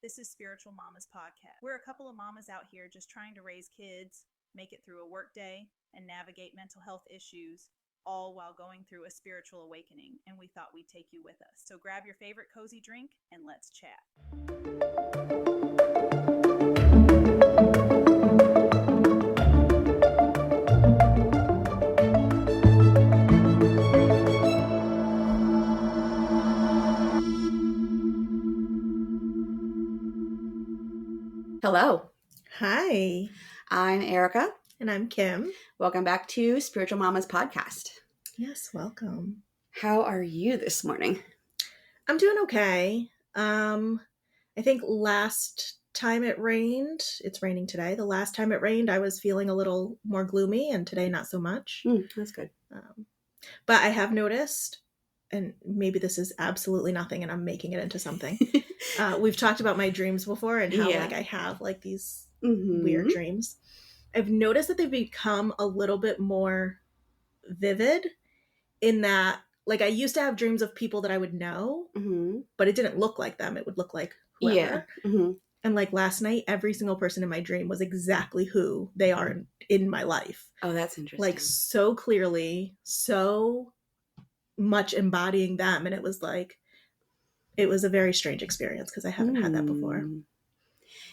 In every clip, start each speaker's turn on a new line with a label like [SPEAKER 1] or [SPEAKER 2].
[SPEAKER 1] This is Spiritual Mamas Podcast. We're a couple of mamas out here just trying to raise kids, make it through a work day, and navigate mental health issues, all while going through a spiritual awakening. And we thought we'd take you with us. So grab your favorite cozy drink and let's chat.
[SPEAKER 2] Hello.
[SPEAKER 3] Hi.
[SPEAKER 2] I'm Aericka.
[SPEAKER 3] And I'm Kim.
[SPEAKER 2] Welcome back to Spiritual Mamas Podcast.
[SPEAKER 3] Yes, welcome.
[SPEAKER 2] How are you this morning?
[SPEAKER 3] I'm doing okay. I think last time it rained, it's raining today. The last time it rained, I was feeling a little more gloomy, and today not so much.
[SPEAKER 2] That's good.
[SPEAKER 3] But I have noticed, and maybe this is absolutely nothing and I'm making it into something. We've talked about my dreams before and how I have these weird dreams. I've noticed that they've become a little bit more vivid in that, I used to have dreams of people that I would know, but it didn't look like them. It would look like whoever.
[SPEAKER 2] Yeah.
[SPEAKER 3] And last night, every single person in my dream was exactly who they are in my life.
[SPEAKER 2] Oh, that's interesting.
[SPEAKER 3] So clearly, so much embodying them. And it was a very strange experience because I haven't had that before.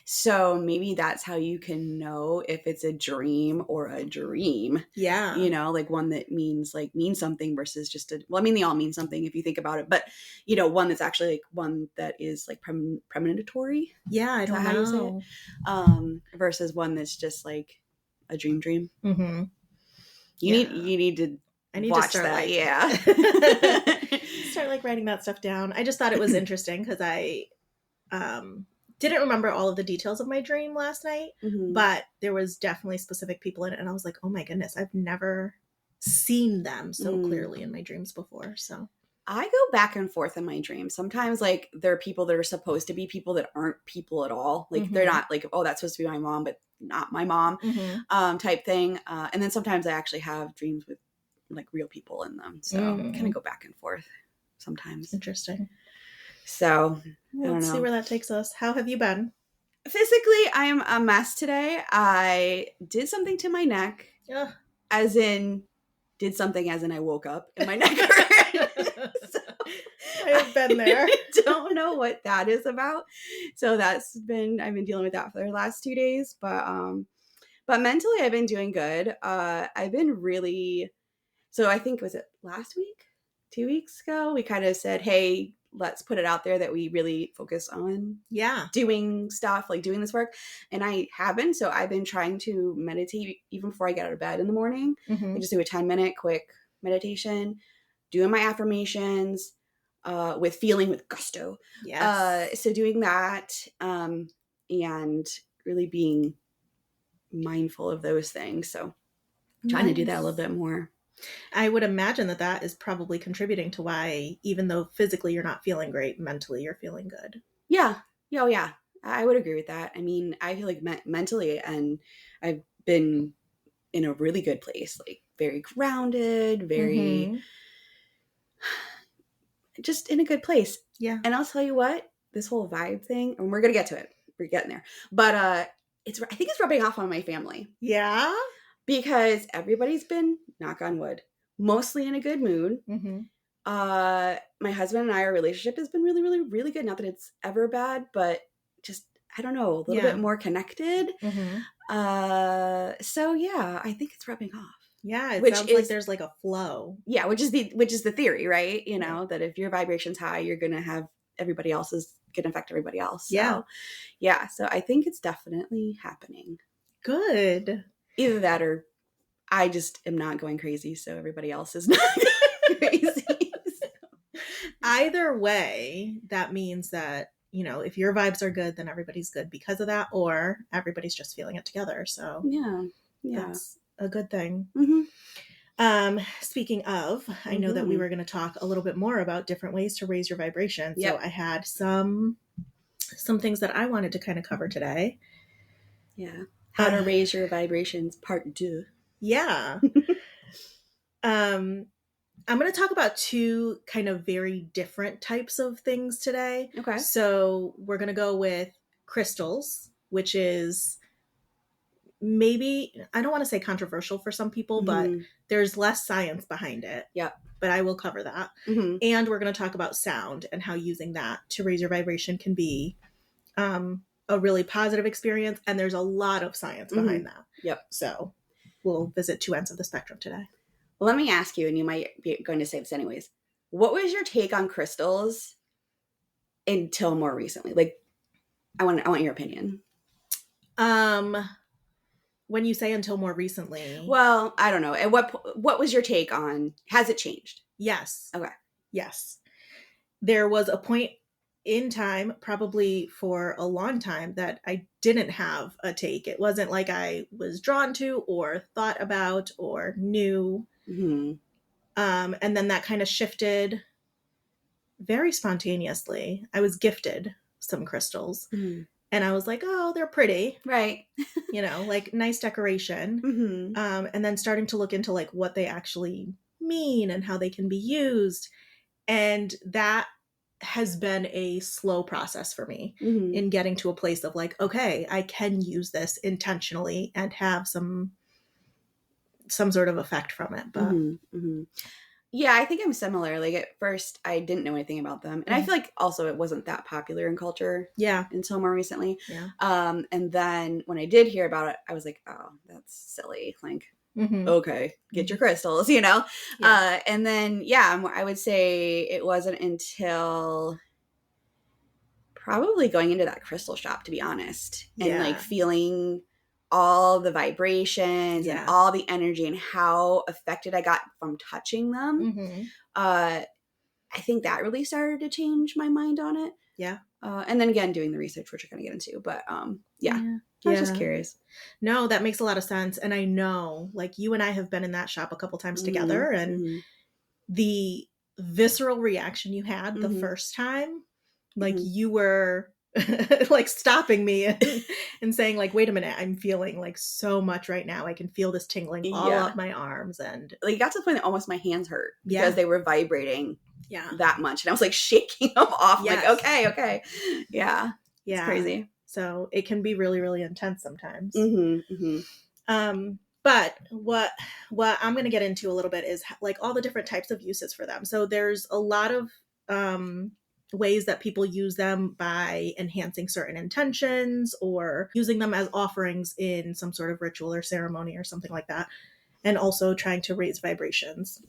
[SPEAKER 2] So maybe that's how you can know if it's a dream or a dream.
[SPEAKER 3] Yeah.
[SPEAKER 2] One that means something versus just they all mean something if you think about it. But, one that's actually one that is premonitory.
[SPEAKER 3] Yeah, I don't know. How you
[SPEAKER 2] say it. Versus one that's just a dream.
[SPEAKER 3] Mm-hmm.
[SPEAKER 2] You need to watch
[SPEAKER 3] to start
[SPEAKER 2] that. Yeah.
[SPEAKER 3] Start writing that stuff down. I just thought it was interesting because I didn't remember all of the details of my dream last night, but there was definitely specific people in it, and I was like, oh my goodness, I've never seen them so clearly in my dreams before. So
[SPEAKER 2] I go back and forth in my dreams. Sometimes there are people that are supposed to be people that aren't people at all. They're not oh, that's supposed to be my mom, but not my mom, type thing. And then sometimes I actually have dreams with real people in them. So kind of go back and forth sometimes.
[SPEAKER 3] Interesting.
[SPEAKER 2] So
[SPEAKER 3] let's see where that takes us. How have you been?
[SPEAKER 2] Physically, I am a mess today. I did something to my neck. As in I woke up and my neck hurt. So,
[SPEAKER 3] I have been there.
[SPEAKER 2] I don't know what that is about. So I've been dealing with that for the last 2 days. But mentally I've been doing good. I've been really, so I think, was it last week? 2 weeks ago, we kind of said, hey, let's put it out there that we really focus on doing stuff, doing this work. And I haven't. So I've been trying to meditate even before I get out of bed in the morning. I just do a 10-minute quick meditation, doing my affirmations with gusto.
[SPEAKER 3] Yes.
[SPEAKER 2] So doing that and really being mindful of those things. So trying to do that a little bit more.
[SPEAKER 3] I would imagine that is probably contributing to why, even though physically you're not feeling great, mentally you're feeling good.
[SPEAKER 2] Yeah. Oh, yeah. I would agree with that. I mean, I feel mentally, and I've been in a really good place, very grounded, very just in a good place.
[SPEAKER 3] Yeah.
[SPEAKER 2] And I'll tell you what, this whole vibe thing, and we're going to get to it. We're getting there. But I think it's rubbing off on my family.
[SPEAKER 3] Yeah.
[SPEAKER 2] Because everybody's been, knock on wood, mostly in a good mood. My husband and I, our relationship has been really, really, really good. Not that it's ever bad, but just, I don't know, a little bit more connected. So yeah, I think it's rubbing off.
[SPEAKER 3] Yeah, it sounds like there's a flow.
[SPEAKER 2] Yeah, which is the theory, right? That if your vibration's high, you're gonna have everybody else's gonna affect everybody else. So, yeah. So I think it's definitely happening.
[SPEAKER 3] Good.
[SPEAKER 2] Either that or I just am not going crazy, so everybody else is not crazy. So.
[SPEAKER 3] Either way, that means that, if your vibes are good, then everybody's good because of that, or everybody's just feeling it together. So
[SPEAKER 2] yeah.
[SPEAKER 3] That's a good thing. Speaking of, I know that we were going to talk a little bit more about different ways to raise your vibration. So I had some things that I wanted to kind of cover today.
[SPEAKER 2] Yeah. How to raise your vibrations, part 2.
[SPEAKER 3] Yeah. I'm going to talk about 2 kind of very different types of things today.
[SPEAKER 2] Okay.
[SPEAKER 3] So we're going to go with crystals, which is maybe, I don't want to say controversial for some people, but there's less science behind it.
[SPEAKER 2] Yep.
[SPEAKER 3] But I will cover that. Mm-hmm. And we're going to talk about sound and how using that to raise your vibration can be a really positive experience. And there's a lot of science behind that.
[SPEAKER 2] Yep.
[SPEAKER 3] So we'll visit two ends of the spectrum today.
[SPEAKER 2] Well, let me ask you, and you might be going to say this anyways. What was your take on crystals until more recently? Like, I want your opinion.
[SPEAKER 3] When you say until more recently,
[SPEAKER 2] well, I don't know. And what was your take on? Has it changed?
[SPEAKER 3] Yes.
[SPEAKER 2] Okay.
[SPEAKER 3] Yes. There was a point in time, probably for a long time, that I didn't have a take. It wasn't like I was drawn to or thought about or knew. Mm-hmm. And then that kind of shifted very spontaneously. I was gifted some crystals. Mm-hmm. And I was like, oh, they're pretty.
[SPEAKER 2] Right.
[SPEAKER 3] Like nice decoration. Mm-hmm. And then starting to look into like what they actually mean and how they can be used. And that has been a slow process for me in getting to a place of like, okay, I can use this intentionally and have some sort of effect from it. But
[SPEAKER 2] yeah, I think I'm similar. Like at first I didn't know anything about them. And I feel like also it wasn't that popular in culture.
[SPEAKER 3] Yeah.
[SPEAKER 2] Until more recently.
[SPEAKER 3] Yeah.
[SPEAKER 2] And then when I did hear about it, I was like, oh, that's silly. Like, okay, get your crystals, Yeah. And then, I would say it wasn't until probably going into that crystal shop, to be honest. And like feeling all the vibrations and all the energy and how affected I got from touching them. I think that really started to change my mind on it.
[SPEAKER 3] Yeah.
[SPEAKER 2] And then again, doing the research, which we're going to get into. But I was just curious.
[SPEAKER 3] No, that makes a lot of sense. And I know, like, you and I have been in that shop a couple times together. And the visceral reaction you had the first time, like, you were like stopping me and saying like, wait a minute, I'm feeling like so much right now. I can feel this tingling all up my arms. And
[SPEAKER 2] like, it got to the point that almost my hands hurt because they were vibrating that much. And I was like shaking them off. Like, okay. Yeah. It's crazy.
[SPEAKER 3] So it can be really, really intense sometimes. But what I'm going to get into a little bit is like all the different types of uses for them. So there's a lot of ways that people use them by enhancing certain intentions or using them as offerings in some sort of ritual or ceremony or something like that. And also trying to raise vibrations.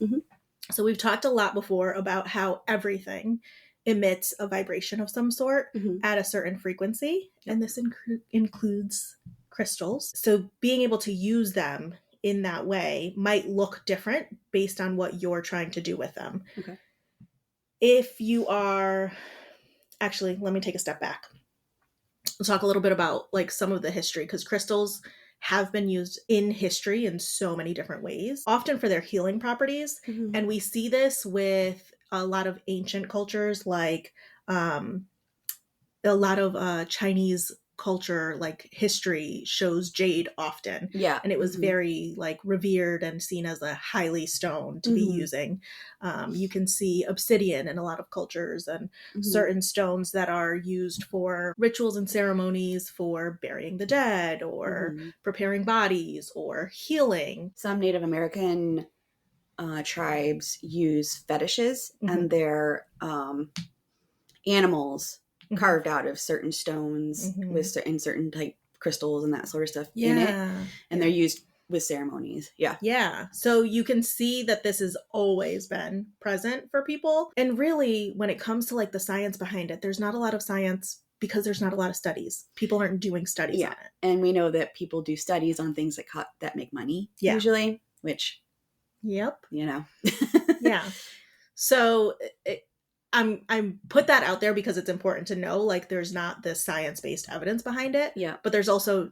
[SPEAKER 3] So we've talked a lot before about how everything emits a vibration of some sort at a certain frequency. And this includes crystals. So being able to use them in that way might look different based on what you're trying to do with them.
[SPEAKER 2] Okay.
[SPEAKER 3] If you are, actually, let me take a step back. We'll talk a little bit about like some of the history, because crystals have been used in history in so many different ways, often for their healing properties. And we see this with a lot of ancient cultures, like a lot of Chinese culture, like history shows jade often.
[SPEAKER 2] Yeah.
[SPEAKER 3] And it was very like revered and seen as a highly stone to be using. You can see obsidian in a lot of cultures and certain stones that are used for rituals and ceremonies for burying the dead or preparing bodies or healing.
[SPEAKER 2] Some Native American tribes use fetishes and their animals carved out of certain stones with certain type crystals and that sort of stuff in it. And they're used with ceremonies. Yeah.
[SPEAKER 3] So you can see that this has always been present for people. And really, when it comes to like the science behind it, there's not a lot of science because there's not a lot of studies. People aren't doing studies on it.
[SPEAKER 2] And we know that people do studies on things that make money usually, which
[SPEAKER 3] yeah. So I'm put that out there because it's important to know, like, there's not this science-based evidence behind it.
[SPEAKER 2] Yeah.
[SPEAKER 3] But there's also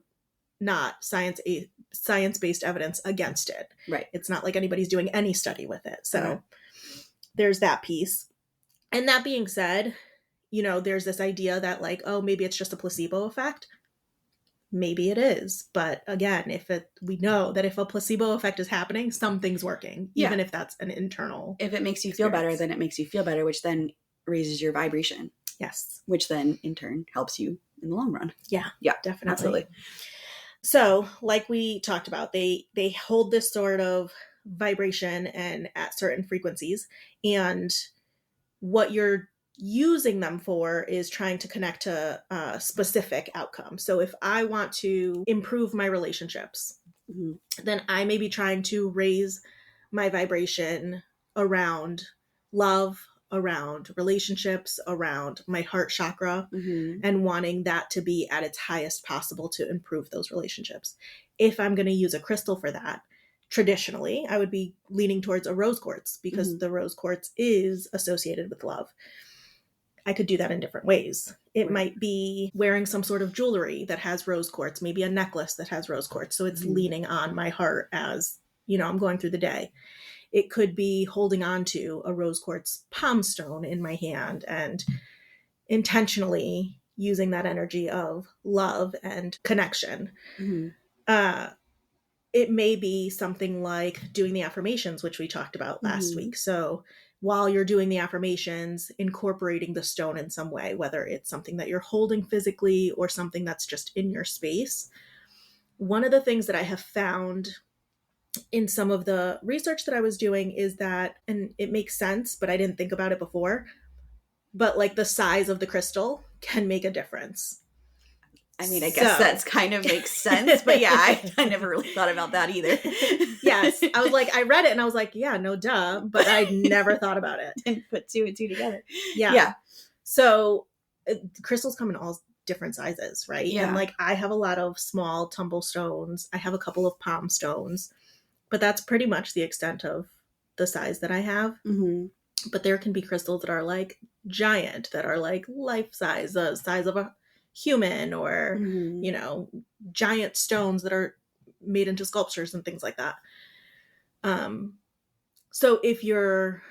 [SPEAKER 3] not science-based evidence against it.
[SPEAKER 2] Right.
[SPEAKER 3] It's not like anybody's doing any study with it. So there's that piece. And that being said, there's this idea that like, oh, maybe it's just a placebo effect. Maybe it is. But again, we know that if a placebo effect is happening, something's working, even if that's an internal.
[SPEAKER 2] If it makes you feel better, then it makes you feel better, which then raises your vibration.
[SPEAKER 3] Yes.
[SPEAKER 2] Which then in turn helps you in the long run.
[SPEAKER 3] Yeah, definitely.
[SPEAKER 2] Absolutely.
[SPEAKER 3] So like we talked about, they hold this sort of vibration and at certain frequencies, and what you're using them for is trying to connect to a specific outcome. So if I want to improve my relationships, then I may be trying to raise my vibration around love, around relationships, around my heart chakra, and wanting that to be at its highest possible to improve those relationships. If I'm going to use a crystal for that, traditionally, I would be leaning towards a rose quartz, because the rose quartz is associated with love. I could do that in different ways. It might be wearing some sort of jewelry that has rose quartz, maybe a necklace that has rose quartz. So it's leaning on my heart as, I'm going through the day. It could be holding on to a rose quartz palm stone in my hand and intentionally using that energy of love and connection. It may be something like doing the affirmations, which we talked about last week. So while you're doing the affirmations, incorporating the stone in some way, whether it's something that you're holding physically or something that's just in your space. One of the things that I have found in some of the research that I was doing is that, and it makes sense, but I didn't think about it before, but like the size of the crystal can make a difference.
[SPEAKER 2] I mean, I guess that's kind of makes sense, but yeah, I never really thought about that either.
[SPEAKER 3] Yes. I was like, I read it and I was like, yeah, no duh, but I never thought about it.
[SPEAKER 2] Didn't put two and two together.
[SPEAKER 3] Yeah. So crystals come in all different sizes, right?
[SPEAKER 2] Yeah.
[SPEAKER 3] And like, I have a lot of small tumble stones. I have a couple of palm stones, but that's pretty much the extent of the size that I have. But there can be crystals that are like giant, that are like life size, the size of a human, or giant stones that are made into sculptures and things like that. So if you're,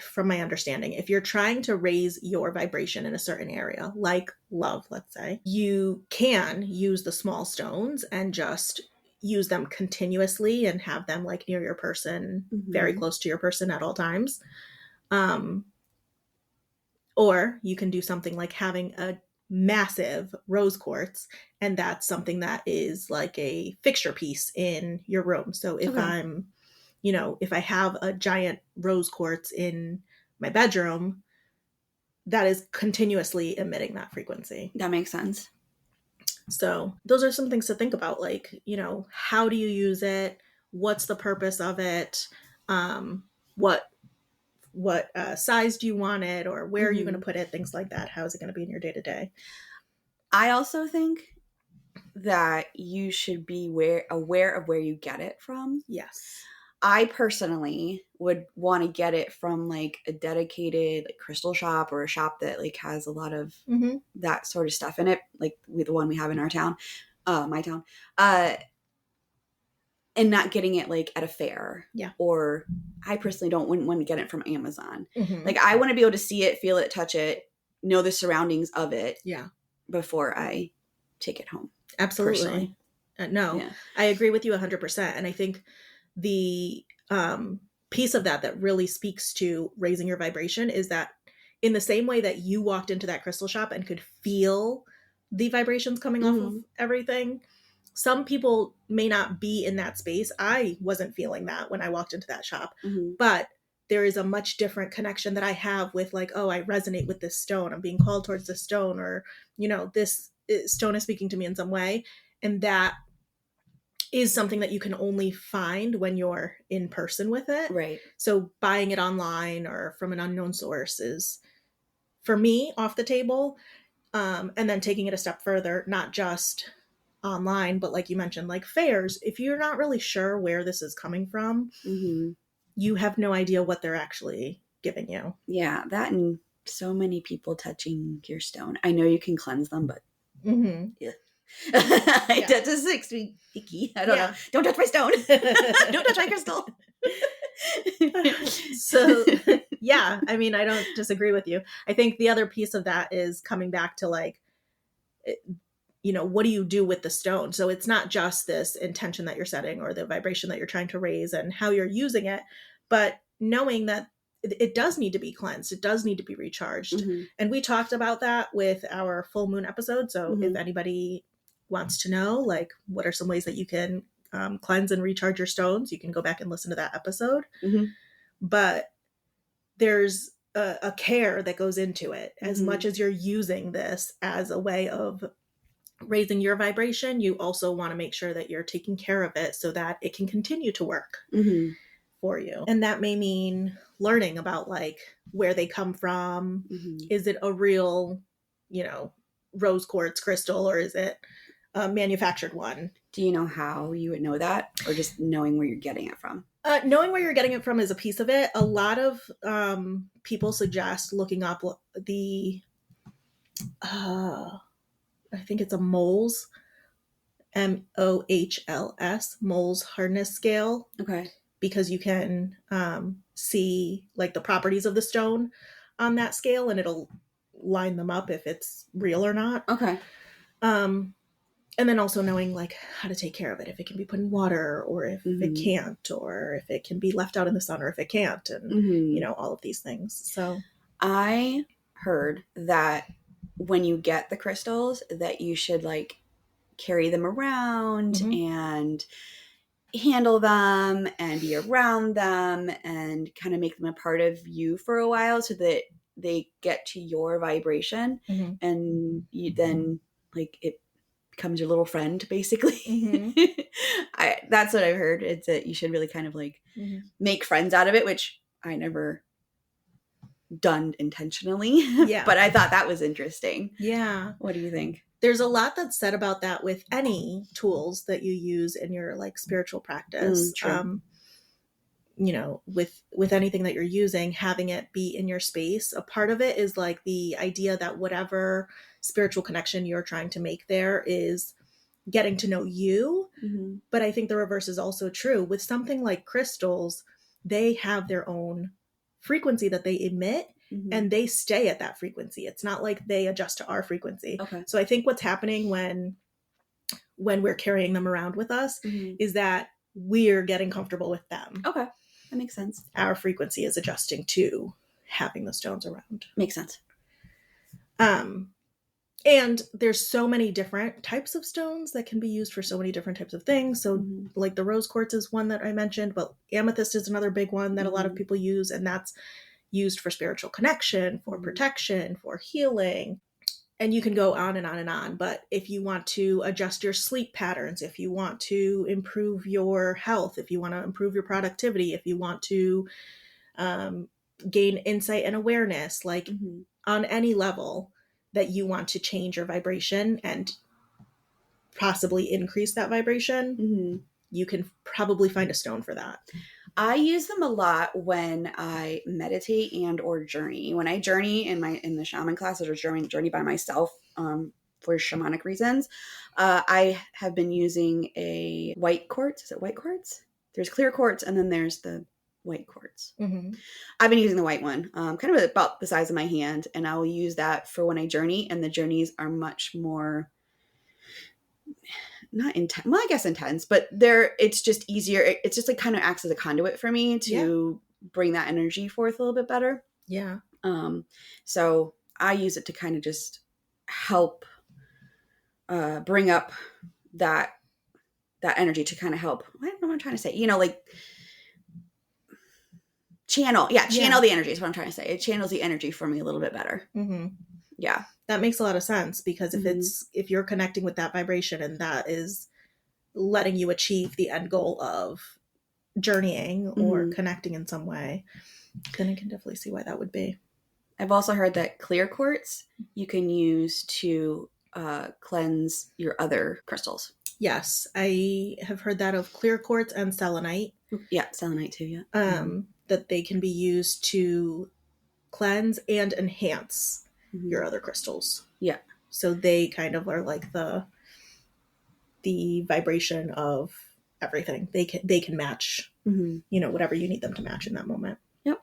[SPEAKER 3] from my understanding, if you're trying to raise your vibration in a certain area, like love, let's say, you can use the small stones and just use them continuously and have them like near your person, very close to your person at all times. Or you can do something like having a massive rose quartz, and that's something that is like a fixture piece in your room. So if I'm, if I have a giant rose quartz in my bedroom, that is continuously emitting that frequency.
[SPEAKER 2] That makes sense.
[SPEAKER 3] So those are some things to think about. Like, how do you use it? What's the purpose of it? What size do you want it, or where are you going to put it? Things like that. How is it going to be in your day to day?
[SPEAKER 2] I also think that you should be aware of where you get it from.
[SPEAKER 3] Yes.
[SPEAKER 2] I personally would want to get it from like a dedicated like crystal shop, or a shop that like has a lot of that sort of stuff in it, like with the one we have in our town, my town. And not getting it like at a fair.
[SPEAKER 3] Yeah.
[SPEAKER 2] Or I personally wouldn't want to get it from Amazon. Like I want to be able to see it, feel it, touch it, know the surroundings of it.
[SPEAKER 3] Yeah.
[SPEAKER 2] Before I take it home.
[SPEAKER 3] Absolutely. I agree with you 100%. And I think the piece of that really speaks to raising your vibration is that in the same way that you walked into that crystal shop and could feel the vibrations coming off of everything, some people may not be in that space. I wasn't feeling that when I walked into that shop, but there is a much different connection that I have with like, oh, I resonate with this stone. I'm being called towards this stone, or, this stone is speaking to me in some way. And that is something that you can only find when you're in person with it.
[SPEAKER 2] Right.
[SPEAKER 3] So buying it online or from an unknown source is, for me, off the table. And then taking it a step further, not just online, but like you mentioned, like fairs, if you're not really sure where this is coming from, you have no idea what they're actually giving you.
[SPEAKER 2] Yeah, that, and so many people touching your stone. I know you can cleanse them, but yeah. That just makes me icky. I don't know. Don't touch my stone. Don't touch my crystal.
[SPEAKER 3] So yeah, I mean, I don't disagree with you. I think the other piece of that is coming back to like, what do you do with the stone? So it's not just this intention that you're setting or the vibration that you're trying to raise and how you're using it, but knowing that it does need to be cleansed. It does need to be recharged.
[SPEAKER 2] Mm-hmm.
[SPEAKER 3] And we talked about that with our full moon episode. So if anybody wants to know, like, what are some ways that you can cleanse and recharge your stones, you can go back and listen to that episode. But there's a care that goes into it. As much as you're using this as a way of raising your vibration, you also want to make sure that you're taking care of it so that it can continue to work for you. And that may mean learning about like where they come from. Is it a real, rose quartz crystal, or is it a manufactured one?
[SPEAKER 2] Do you know how you would know that, or just knowing where you're getting it from?
[SPEAKER 3] Knowing where you're getting it from is a piece of it. A lot of people suggest looking up the I think it's a moles, MOHLS, moles hardness scale.
[SPEAKER 2] Okay. Because
[SPEAKER 3] you can see like the properties of the stone on that scale, and it'll line them up if it's real or not.
[SPEAKER 2] Okay.
[SPEAKER 3] And then also knowing like how to take care of it, if it can be put in water, or if it can't, or if it can be left out in the sun, or if it can't, and all of these things. So
[SPEAKER 2] I heard that when you get the crystals, that you should like carry them around and handle them and be around them and kind of make them a part of you for a while, so that they get to your vibration and you then like it becomes your little friend, basically. That's what I've heard. It's that you should really kind of like make friends out of it, which I never done intentionally. Yeah. But I thought that was interesting.
[SPEAKER 3] Yeah.
[SPEAKER 2] What do you think?
[SPEAKER 3] There's a lot that's said about that with any tools that you use in your like spiritual practice. With anything that you're using, having it be in your space. A part of it is like the idea that whatever spiritual connection you're trying to make there is getting to know you. But I think the reverse is also true. With something like crystals, they have their own frequency that they emit, and they stay at that frequency. It's not like they adjust to our frequency.
[SPEAKER 2] Okay.
[SPEAKER 3] So I think what's happening when we're carrying them around with us is that we're getting comfortable with them.
[SPEAKER 2] Okay. That makes sense.
[SPEAKER 3] Our frequency is adjusting to having the stones around.
[SPEAKER 2] Makes sense.
[SPEAKER 3] And there's so many different types of stones that can be used for so many different types of things. So like the rose quartz is one that I mentioned, but amethyst is another big one that a lot of people use. And that's used for spiritual connection, for protection, for healing. And you can go on and on and on. But if you want to adjust your sleep patterns, if you want to improve your health, if you want to improve your productivity, if you want to gain insight and awareness, like on any level that you want to change your vibration and possibly increase that vibration, you can probably find a stone for that.
[SPEAKER 2] I use them a lot when I meditate and or journey. When I journey in the shaman classes or journey by myself for shamanic reasons, I have been using a white quartz. Is it white quartz? There's clear quartz, and then there's the white quartz. I've been using the white one, kind of about the size of my hand, and I will use that for when I journey, and the journeys are much more not intense. Well, I guess intense, but it's just easier. It's just like kind of acts as a conduit for me to bring that energy forth a little bit better.
[SPEAKER 3] Yeah.
[SPEAKER 2] So I use it to kind of just help bring up that energy to kind of help. I don't know what I'm trying to say. Like channel the energy is what I'm trying to say. It channels the energy for me a little bit better. Yeah.
[SPEAKER 3] That makes a lot of sense, because if you're connecting with that vibration and that is letting you achieve the end goal of journeying or connecting in some way, then I can definitely see why that would be.
[SPEAKER 2] I've also heard that clear quartz you can use to cleanse your other crystals.
[SPEAKER 3] Yes, I have heard that of clear quartz and selenite.
[SPEAKER 2] Yeah, selenite too, yeah.
[SPEAKER 3] That they can be used to cleanse and enhance your other crystals.
[SPEAKER 2] Yeah.
[SPEAKER 3] So they kind of are like the vibration of everything. They can match, whatever you need them to match in that moment.
[SPEAKER 2] Yep.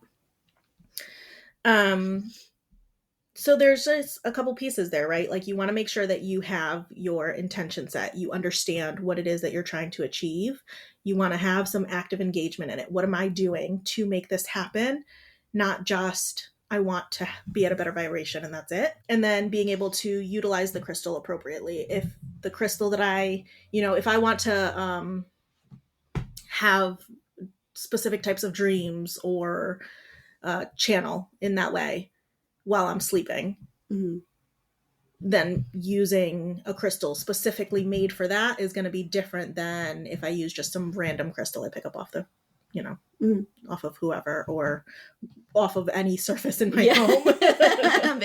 [SPEAKER 3] So there's just a couple pieces there, right? Like you want to make sure that you have your intention set. You understand what it is that you're trying to achieve. You want to have some active engagement in it. What am I doing to make this happen? not just I want to be at a better vibration and that's it. And then being able to utilize the crystal appropriately. If the crystal that if I want to have specific types of dreams or channel in that way while I'm sleeping, then using a crystal specifically made for that is going to be different than if I use just some random crystal I pick up off the, off of whoever or off of any surface in my home.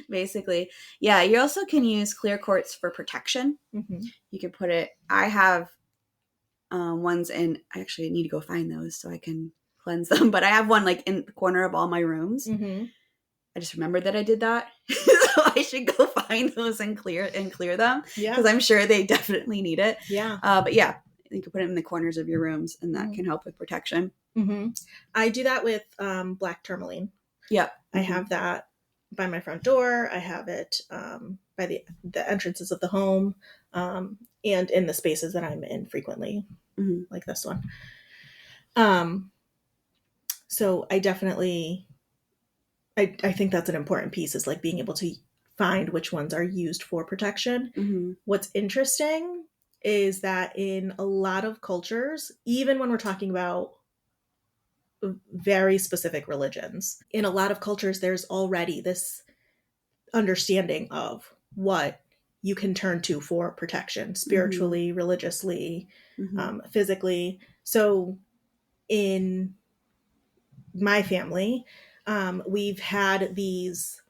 [SPEAKER 2] Basically. Yeah. You also can use clear quartz for protection. You can put it, I have ones in, I actually need to go find those so I can cleanse them, but I have one like in the corner of all my rooms. I just remembered that I did that. So I should go find those and clear them. Yeah. Because I'm sure they definitely need it.
[SPEAKER 3] Yeah.
[SPEAKER 2] But yeah, you can put it in the corners of your rooms and that can help with protection.
[SPEAKER 3] I do that with black tourmaline.
[SPEAKER 2] Yep.
[SPEAKER 3] I have that by my front door. I have it by the entrances of the home and in the spaces that I'm in frequently, like this one. So I definitely... I think that's an important piece, is like being able to find which ones are used for protection. What's interesting is that in a lot of cultures, even when we're talking about very specific religions, in a lot of cultures, there's already this understanding of what you can turn to for protection, spiritually, religiously, physically. So in my family, we've had these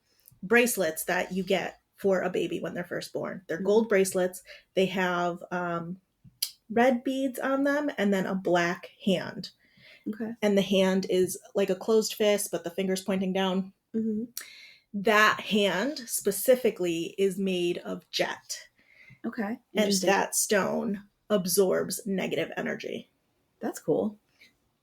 [SPEAKER 3] bracelets that you get for a baby when they're first born. They're gold bracelets. They have red beads on them and then a black hand.
[SPEAKER 2] Okay.
[SPEAKER 3] And the hand is like a closed fist, but the finger's pointing down. That hand specifically is made of jet.
[SPEAKER 2] Okay.
[SPEAKER 3] And that stone absorbs negative energy.
[SPEAKER 2] That's cool.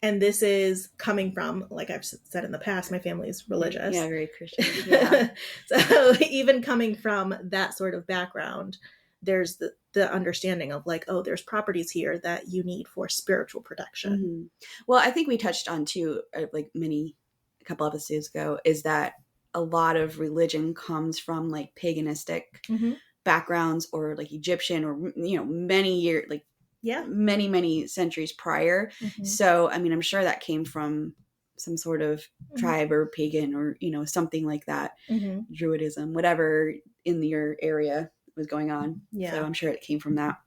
[SPEAKER 3] And this is coming from, like I've said in the past, my family is religious.
[SPEAKER 2] Yeah, very Christian. Yeah.
[SPEAKER 3] So even coming from that sort of background, there's the understanding of like, oh, there's properties here that you need for spiritual protection.
[SPEAKER 2] Well, I think we touched on too, like a couple episodes ago, is that a lot of religion comes from like paganistic backgrounds or like Egyptian or, many years, like, many centuries prior. So I mean, I'm sure that came from some sort of tribe or pagan or something like that, Druidism, whatever in your area was going on. So I'm sure it came from that,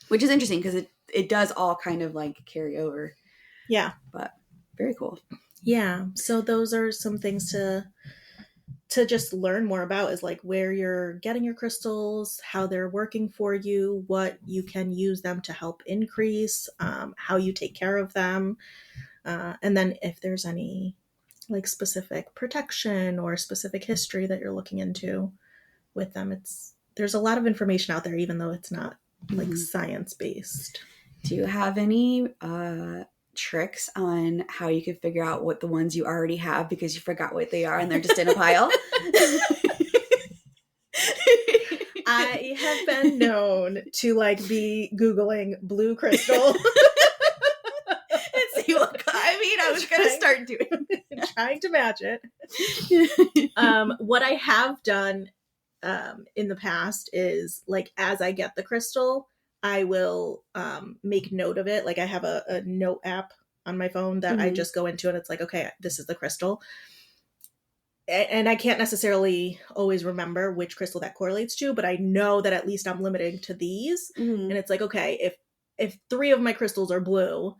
[SPEAKER 2] which is interesting because it does all kind of like carry over. But very cool.
[SPEAKER 3] So those are some things to just learn more about, is like where you're getting your crystals, how they're working for you, what you can use them to help increase, how you take care of them. And then if there's any like specific protection or specific history that you're looking into with them, there's a lot of information out there, even though it's not like science-based.
[SPEAKER 2] Do you have any tricks on how you can figure out what the ones you already have because you forgot what they are and they're just in a pile?
[SPEAKER 3] I have been known to like be Googling blue crystal
[SPEAKER 2] and see what I was going to start doing
[SPEAKER 3] trying to match it. What I have done in the past is like, as I get the crystal, I will make note of it. Like I have a note app on my phone that I just go into and it's like, okay, this is the crystal. And I can't necessarily always remember which crystal that correlates to, but I know that at least I'm limiting to these. And it's like, okay, if 3 of my crystals are blue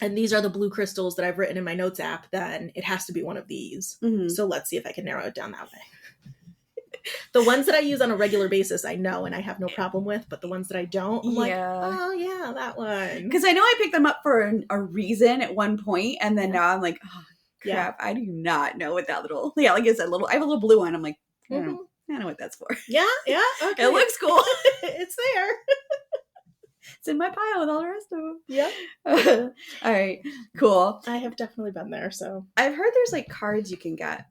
[SPEAKER 3] and these are the blue crystals that I've written in my notes app, then it has to be one of these. So let's see if I can narrow it down that way. The ones that I use on a regular basis, I know and I have no problem with, but the ones that I don't, I'm like, oh yeah, that one.
[SPEAKER 2] Because I know I picked them up for a reason at one point, and then now I'm like, oh crap, I do not know what that little, like I said, I have a little blue one. I'm like, I don't know what that's for.
[SPEAKER 3] Yeah, okay.
[SPEAKER 2] It looks cool.
[SPEAKER 3] It's there.
[SPEAKER 2] It's in my pile with all the rest of them.
[SPEAKER 3] Yeah.
[SPEAKER 2] All right, cool.
[SPEAKER 3] I have definitely been there, so.
[SPEAKER 2] I've heard there's like cards you can get.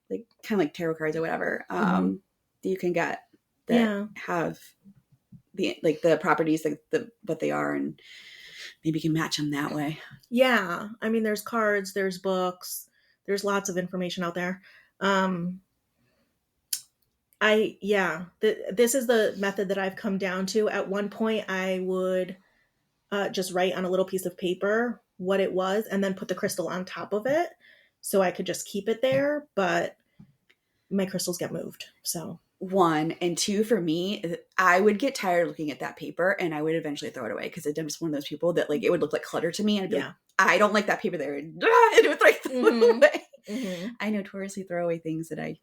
[SPEAKER 2] Like kind of like tarot cards or whatever that you can get that have the properties, like what they are, and maybe you can match them that way.
[SPEAKER 3] Yeah. I mean, there's cards, there's books, there's lots of information out there. This is the method that I've come down to. At one point, I would just write on a little piece of paper what it was and then put the crystal on top of it so I could just keep it there. But my crystals get moved. So
[SPEAKER 2] 1 and 2 for me, I would get tired looking at that paper and I would eventually throw it away because I'm just one of those people that like it would look like clutter to me and I'd be like, I don't like that paper there, and it would like throw it away. Mm-hmm. I notoriously throw away things that I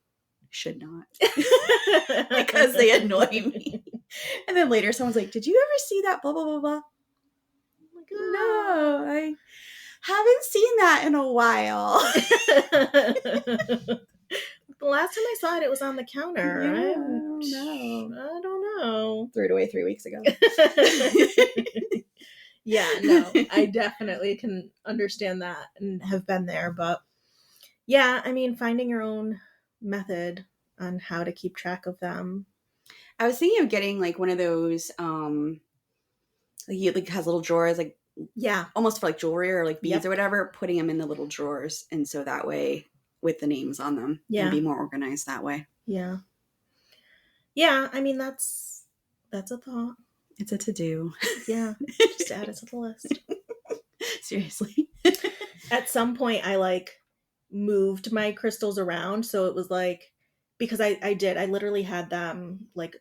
[SPEAKER 2] should not because they annoy me. And then later someone's like, did you ever see that blah blah blah blah? I'm like, no, I haven't seen that in a while.
[SPEAKER 3] The last time I saw it, it was on the counter.
[SPEAKER 2] Yeah,
[SPEAKER 3] I don't know.
[SPEAKER 2] Threw it away 3 weeks ago.
[SPEAKER 3] Yeah, no, I definitely can understand that and have been there. But yeah, I mean, finding your own method on how to keep track of them.
[SPEAKER 2] I was thinking of getting like one of those, like has little drawers, like almost for like jewelry or like beads or whatever, putting them in the little drawers, and so that way with the names on them, and be more organized that way.
[SPEAKER 3] Yeah. I mean, that's a thought.
[SPEAKER 2] It's a to-do.
[SPEAKER 3] Yeah, just add it to the list.
[SPEAKER 2] Seriously.
[SPEAKER 3] At some point, I like moved my crystals around, so it was like, because I literally had them like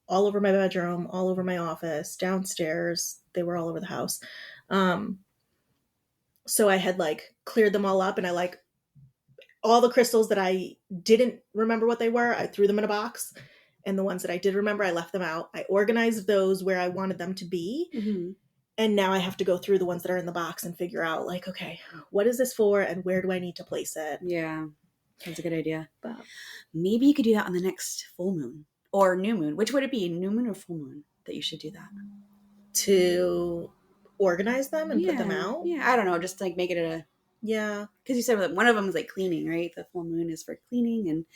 [SPEAKER 3] all over my bedroom, all over my office, downstairs. They were all over the house. So I had like cleared them all up, and I like all the crystals that I didn't remember what they were, I threw them in a box. And the ones that I did remember, I left them out. I organized those where I wanted them to be. Mm-hmm. And now I have to go through the ones that are in the box and figure out like, okay, what is this for and where do I need to place it?
[SPEAKER 2] Yeah, that's a good idea. But maybe you could do that on the next full moon or new moon. Which would it be, new moon or full moon, that you should do that?
[SPEAKER 3] To organize them and put them out?
[SPEAKER 2] Yeah, I don't know. Just like make it a... Yeah. Because you said that one of them is like cleaning, right? The full moon is for cleaning and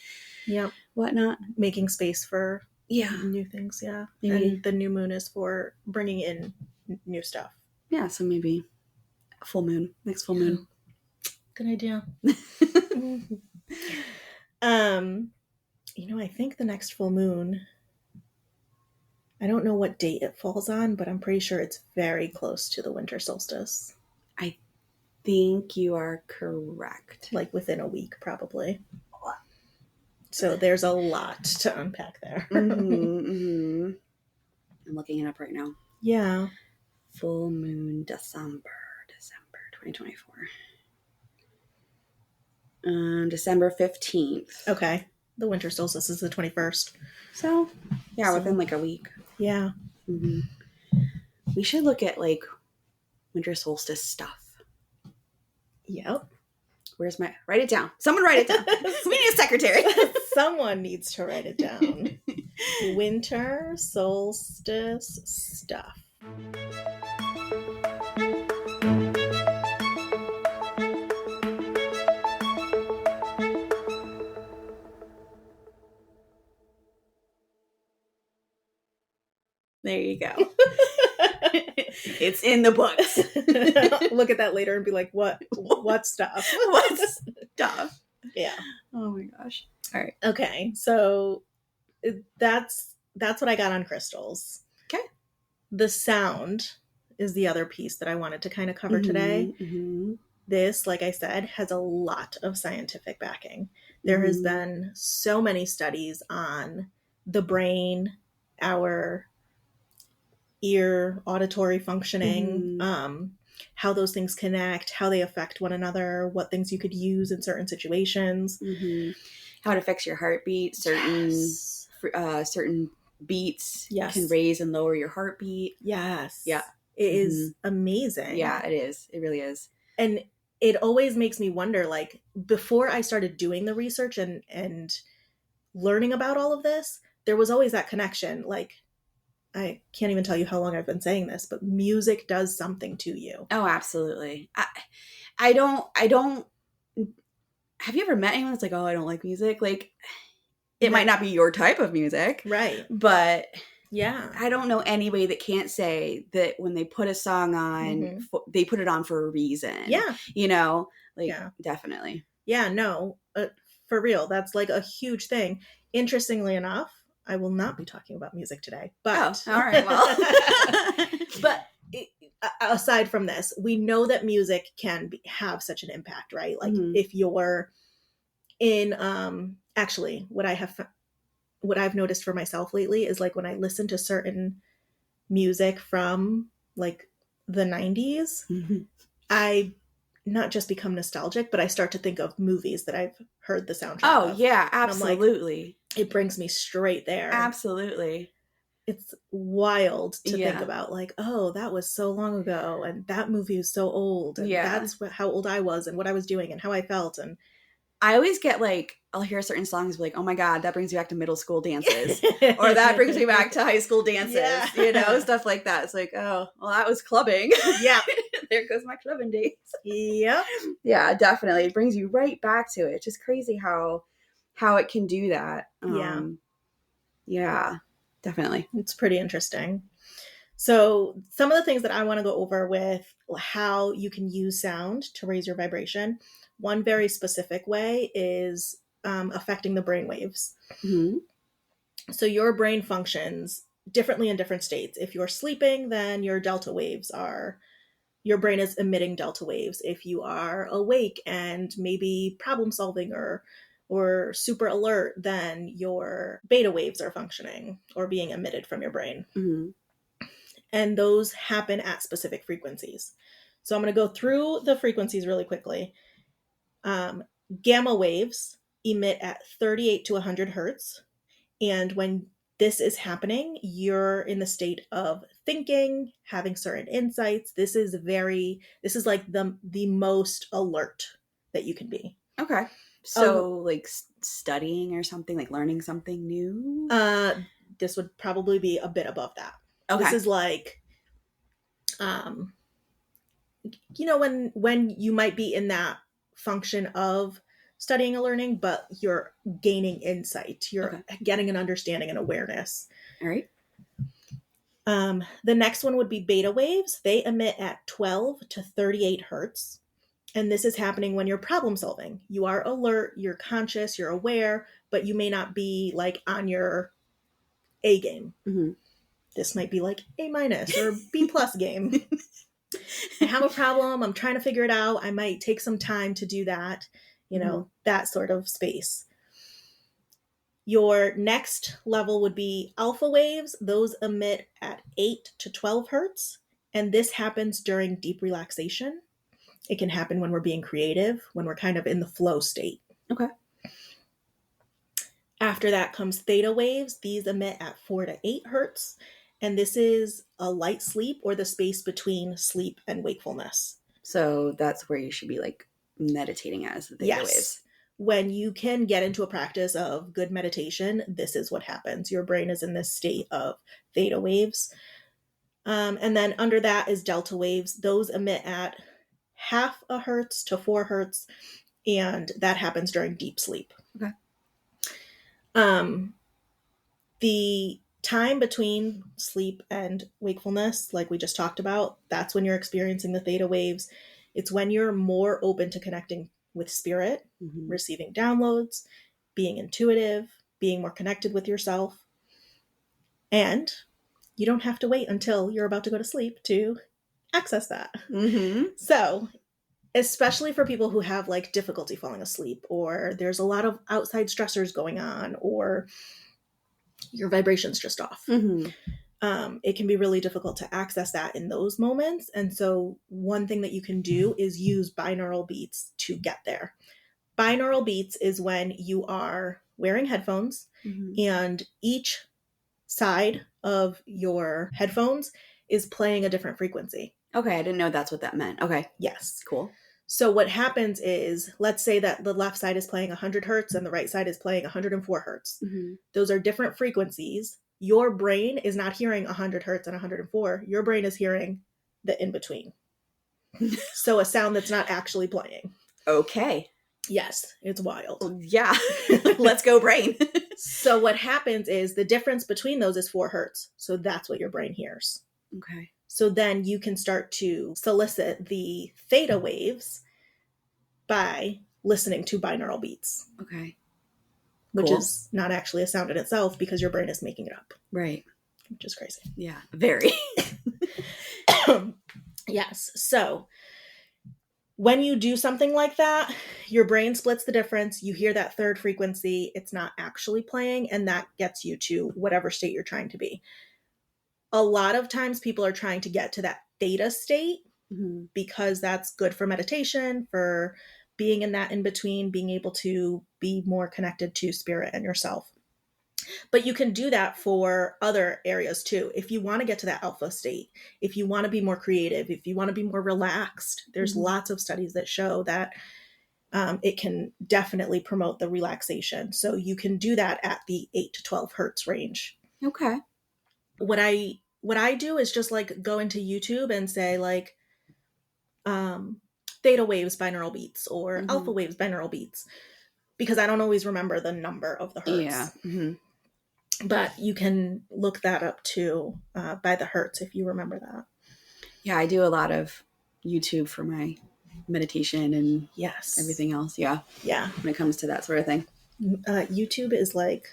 [SPEAKER 2] whatnot.
[SPEAKER 3] Making space for new things, maybe. And the new moon is for bringing in new stuff.
[SPEAKER 2] Yeah, so maybe a full moon, next full moon.
[SPEAKER 3] Good idea. I think the next full moon, I don't know what date it falls on, but I'm pretty sure it's very close to the winter solstice.
[SPEAKER 2] I think you are correct.
[SPEAKER 3] Like within a week, probably. So there's a lot to unpack there. I'm
[SPEAKER 2] looking it up right now.
[SPEAKER 3] Yeah.
[SPEAKER 2] Full moon December 2024. December 15th.
[SPEAKER 3] Okay. The winter solstice is the 21st.
[SPEAKER 2] So, within like a week.
[SPEAKER 3] Yeah.
[SPEAKER 2] Mm-hmm. We should look at like winter solstice stuff.
[SPEAKER 3] Yep.
[SPEAKER 2] Write it down. Someone write it down. We need a secretary.
[SPEAKER 3] Someone needs to write it down. Winter solstice stuff.
[SPEAKER 2] There you go. It's in the books.
[SPEAKER 3] Look at that later and be like, what stuff?
[SPEAKER 2] What stuff?
[SPEAKER 3] Yeah.
[SPEAKER 2] Oh my gosh. All right.
[SPEAKER 3] Okay. So that's what I got on crystals.
[SPEAKER 2] Okay.
[SPEAKER 3] The sound is the other piece that I wanted to kind of cover today. Mm-hmm. This, like I said, has a lot of scientific backing. There has been so many studies on the brain, our ear, auditory functioning, how those things connect, how they affect one another, what things you could use in certain situations,
[SPEAKER 2] how it affects your heartbeat. Certain beats can raise and lower your heartbeat.
[SPEAKER 3] Yes.
[SPEAKER 2] Yeah.
[SPEAKER 3] It is amazing.
[SPEAKER 2] Yeah, it is. It really is.
[SPEAKER 3] And it always makes me wonder, like, before I started doing the research and learning about all of this, there was always that connection. Like, I can't even tell you how long I've been saying this, but music does something to you.
[SPEAKER 2] Oh, absolutely. I don't, have you ever met anyone that's like, oh, I don't like music? Like, it might not be your type of music.
[SPEAKER 3] Right.
[SPEAKER 2] But
[SPEAKER 3] Yeah.
[SPEAKER 2] I don't know anybody that can't say that when they put a song on, they put it on for a reason.
[SPEAKER 3] Yeah.
[SPEAKER 2] You know, like, definitely.
[SPEAKER 3] Yeah, no, for real. That's like a huge thing. Interestingly enough, I will not be talking about music today, but.
[SPEAKER 2] Oh, all right, well.
[SPEAKER 3] But aside from this, we know that music can have such an impact, right? Like if you're in, actually, what I've noticed for myself lately is like when I listen to certain music from like the 90s, I not just become nostalgic, but I start to think of movies that I've heard the soundtrack of.
[SPEAKER 2] Oh, yeah, absolutely.
[SPEAKER 3] Like, it brings me straight there.
[SPEAKER 2] Absolutely.
[SPEAKER 3] It's wild to think about, like, oh, that was so long ago, and that movie is so old, and that's how old I was, and what I was doing, and how I felt, and
[SPEAKER 2] I always get like, I'll hear certain songs like, oh my God, that brings me back to middle school dances. Or that brings me back to high school dances, you know, stuff like that. It's like, oh, well, that was clubbing.
[SPEAKER 3] Yeah.
[SPEAKER 2] There goes my clubbing days.
[SPEAKER 3] Yep.
[SPEAKER 2] Yeah, definitely. It brings you right back to it. It's just crazy how it can do that. Yeah, definitely.
[SPEAKER 3] It's pretty interesting. So some of the things that I want to go over with how you can use sound to raise your vibration. One very specific way is affecting the brain waves. So your brain functions differently in different states. If you're sleeping, then your brain is emitting delta waves. If you are awake and maybe problem solving or super alert, then your beta waves are functioning or being emitted from your brain. And those happen at specific frequencies. So I'm going to go through the frequencies really quickly. Gamma waves emit at 38 to 100 hertz. And when this is happening, you're in the state of thinking, having certain insights. This is like the most alert that you can be.
[SPEAKER 2] Okay. So like studying or something, like learning something new?
[SPEAKER 3] This would probably be a bit above that.
[SPEAKER 2] Okay.
[SPEAKER 3] This is like, you know, when you might be in that function of studying and learning, but you're gaining insight. You're getting an understanding and awareness.
[SPEAKER 2] All right.
[SPEAKER 3] The next one would be beta waves. They emit at 12 to 38 hertz. And this is happening when you're problem solving. You are alert, you're conscious, you're aware, but you may not be like on your A game. This might be like A- or B+ game. I have a problem. I'm trying to figure it out. I might take some time to do that, you know, that sort of space. Your next level would be alpha waves. Those emit at 8 to 12 hertz. And this happens during deep relaxation. It can happen when we're being creative, when we're kind of in the flow state.
[SPEAKER 2] Okay.
[SPEAKER 3] After that comes theta waves. These emit at 4 to 8 hertz. And this is a light sleep or the space between sleep and wakefulness.
[SPEAKER 2] So that's where you should be like meditating as the theta waves.
[SPEAKER 3] When you can get into a practice of good meditation, this is what happens. Your brain is in this state of theta waves. And then under that is delta waves. Those emit at 0.5 hertz to 4 hertz. And that happens during deep sleep.
[SPEAKER 2] Okay.
[SPEAKER 3] The time between sleep and wakefulness, like we just talked about, that's when you're experiencing the theta waves. It's when you're more open to connecting with spirit, receiving downloads, being intuitive, being more connected with yourself. And you don't have to wait until you're about to go to sleep to access that. So, especially for people who have like difficulty falling asleep, or there's a lot of outside stressors going on, or your vibration's just off. It can be really difficult to access that in those moments. And so one thing that you can do is use binaural beats to get there. Binaural beats is when you are wearing headphones and each side of your headphones is playing a different frequency.
[SPEAKER 2] Okay, I didn't know that's what that meant. Okay.
[SPEAKER 3] Yes.
[SPEAKER 2] Cool.
[SPEAKER 3] So what happens is, let's say that the left side is playing 100 hertz and the right side is playing 104 hertz. Those are different frequencies. Your brain is not hearing 100 hertz and 104. Your brain is hearing the in-between. So a sound that's not actually playing.
[SPEAKER 2] Okay.
[SPEAKER 3] Yes, it's wild.
[SPEAKER 2] Yeah. Let's go, brain.
[SPEAKER 3] So what happens is the difference between those is 4 hertz. So that's what your brain hears.
[SPEAKER 2] Okay.
[SPEAKER 3] So then you can start to solicit the theta waves by listening to binaural beats.
[SPEAKER 2] Okay.
[SPEAKER 3] Which
[SPEAKER 2] Cool.
[SPEAKER 3] is not actually a sound in itself because your brain is making it up.
[SPEAKER 2] Right.
[SPEAKER 3] Which is crazy.
[SPEAKER 2] Yeah, very.
[SPEAKER 3] Yes. So when you do something like that, your brain splits the difference. You hear that third frequency. It's not actually playing, and that gets you to whatever state you're trying to be. A lot of times people are trying to get to that theta state because that's good for meditation, for being in that in between, being able to be more connected to spirit and yourself. But you can do that for other areas too. If you want to get to that alpha state, if you want to be more creative, if you want to be more relaxed, there's lots of studies that show that it can definitely promote the relaxation. So you can do that at the 8 to 12 hertz range.
[SPEAKER 2] Okay.
[SPEAKER 3] What I do is just like go into YouTube and say like theta waves binaural beats or alpha waves binaural beats, because I don't always remember the number of the hertz.
[SPEAKER 2] Yeah. Mm-hmm.
[SPEAKER 3] But you can look that up too by the hertz if you remember that.
[SPEAKER 2] Yeah, I do a lot of YouTube for my meditation and everything else. Yeah.
[SPEAKER 3] Yeah.
[SPEAKER 2] When it comes to that sort of thing.
[SPEAKER 3] YouTube is like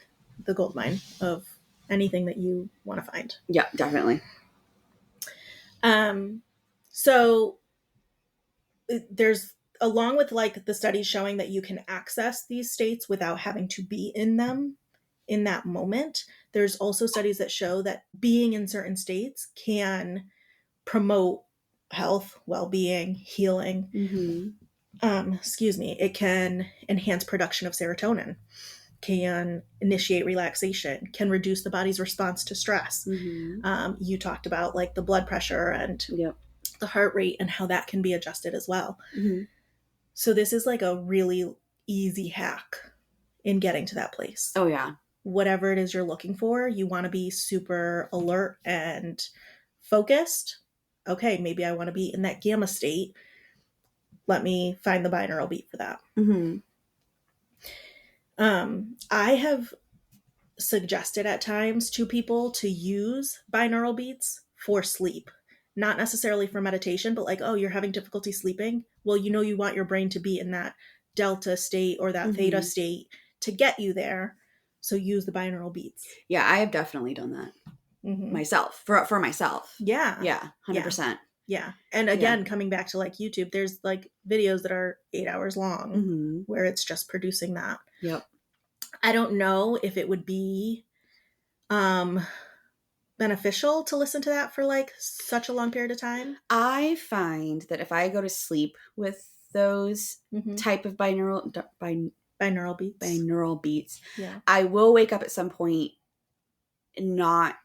[SPEAKER 3] the goldmine of anything that you want to find.
[SPEAKER 2] Yeah, definitely.
[SPEAKER 3] So there's, along with like the studies showing that you can access these states without having to be in them in that moment, there's also studies that show that being in certain states can promote health, well-being, healing. It can enhance production of serotonin, can initiate relaxation, can reduce the body's response to stress. You talked about like the blood pressure and the heart rate and how that can be adjusted as well. So this is like a really easy hack in getting to that place.
[SPEAKER 2] Oh yeah.
[SPEAKER 3] Whatever it is you're looking for, you want to be super alert and focused. Okay, maybe I want to be in that gamma state. Let me find the binaural beat for that. I have suggested at times to people to use binaural beats for sleep. Not necessarily for meditation, but like, oh, you're having difficulty sleeping. Well, you know you want your brain to be in that delta state or that theta state to get you there. So use the binaural beats.
[SPEAKER 2] Yeah, I have definitely done that myself, for myself.
[SPEAKER 3] Yeah.
[SPEAKER 2] Yeah, 100%.
[SPEAKER 3] Yeah. And again, coming back to like YouTube, there's like videos that are 8 hours long where it's just producing that.
[SPEAKER 2] Yep.
[SPEAKER 3] I don't know if it would be beneficial to listen to that for like such a long period of time.
[SPEAKER 2] I find that if I go to sleep with those type of binaural beats, I will wake up at some point not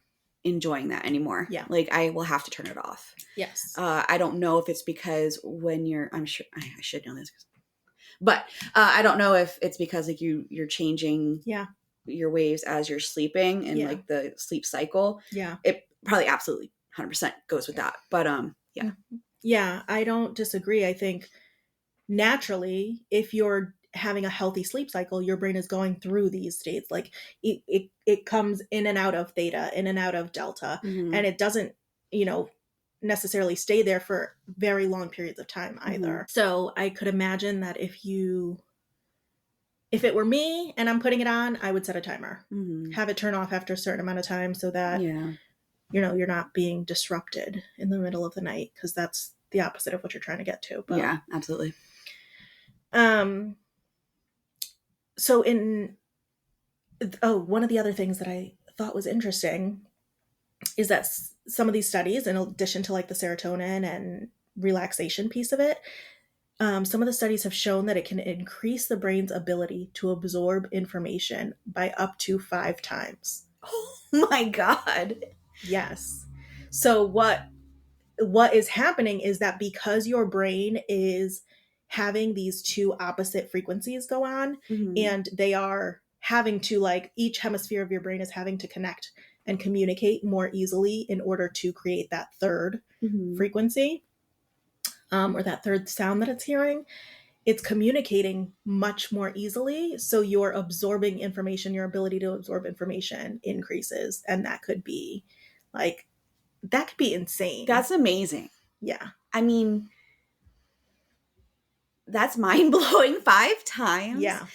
[SPEAKER 2] enjoying that anymore.
[SPEAKER 3] Yeah.
[SPEAKER 2] Like I will have to turn it off.
[SPEAKER 3] Yes.
[SPEAKER 2] I don't know if it's because when you're, I'm sure I should know this, but I don't know if it's because like you're changing your waves as you're sleeping and like the sleep cycle.
[SPEAKER 3] Yeah.
[SPEAKER 2] It probably absolutely 100% goes with that. But yeah.
[SPEAKER 3] Yeah, I don't disagree. I think naturally, if you're having a healthy sleep cycle, your brain is going through these states. Like it comes in and out of theta, in and out of delta, and it doesn't, necessarily stay there for very long periods of time either. So I could imagine that if it were me and I'm putting it on, I would set a timer, have it turn off after a certain amount of time so that, you're not being disrupted in the middle of the night, because that's the opposite of what you're trying to get to. But,
[SPEAKER 2] yeah, absolutely.
[SPEAKER 3] So one of the other things that I thought was interesting is that some of these studies, in addition to like the serotonin and relaxation piece of it, some of the studies have shown that it can increase the brain's ability to absorb information by up to 5 times.
[SPEAKER 2] Oh my God.
[SPEAKER 3] Yes. So what is happening is that because your brain is having these two opposite frequencies go on, and they are having to, like, each hemisphere of your brain is having to connect and communicate more easily in order to create that third frequency, or that third sound that it's hearing. it's communicating much more easily. So you're absorbing information, your ability to absorb information increases. And that could be insane.
[SPEAKER 2] That's amazing.
[SPEAKER 3] Yeah.
[SPEAKER 2] I mean, that's mind-blowing 5 times.
[SPEAKER 3] Yeah.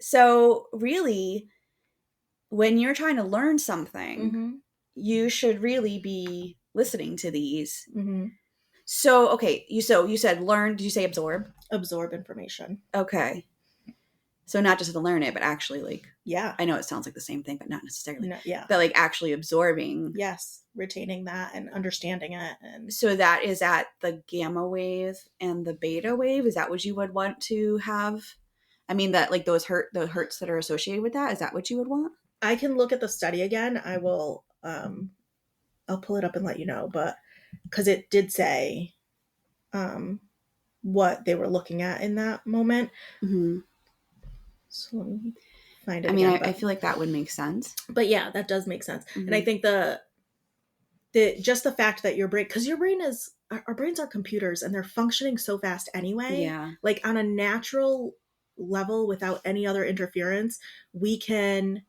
[SPEAKER 2] So really, when you're trying to learn something, you should really be listening to these. So, okay, you said learn, did you say absorb?
[SPEAKER 3] Absorb information.
[SPEAKER 2] Okay. So not just to learn it, but actually like,
[SPEAKER 3] yeah.
[SPEAKER 2] I know it sounds like the same thing, but not necessarily.
[SPEAKER 3] No, yeah.
[SPEAKER 2] But like actually absorbing.
[SPEAKER 3] Yes. Retaining that and understanding it. And
[SPEAKER 2] so that is at the gamma wave and the beta wave. Is that what you would want to have? I mean, that like the hertz that are associated with that, is that what you would want?
[SPEAKER 3] I can look at the study again. I will, I'll pull it up and let you know, but because it did say what they were looking at in that moment. So let me find it.
[SPEAKER 2] I mean, I feel like that would make sense.
[SPEAKER 3] But yeah, that does make sense. And I think just the fact that your brain, because our brains are computers and they're functioning so fast anyway.
[SPEAKER 2] Yeah.
[SPEAKER 3] Like on a natural level without any other interference, we can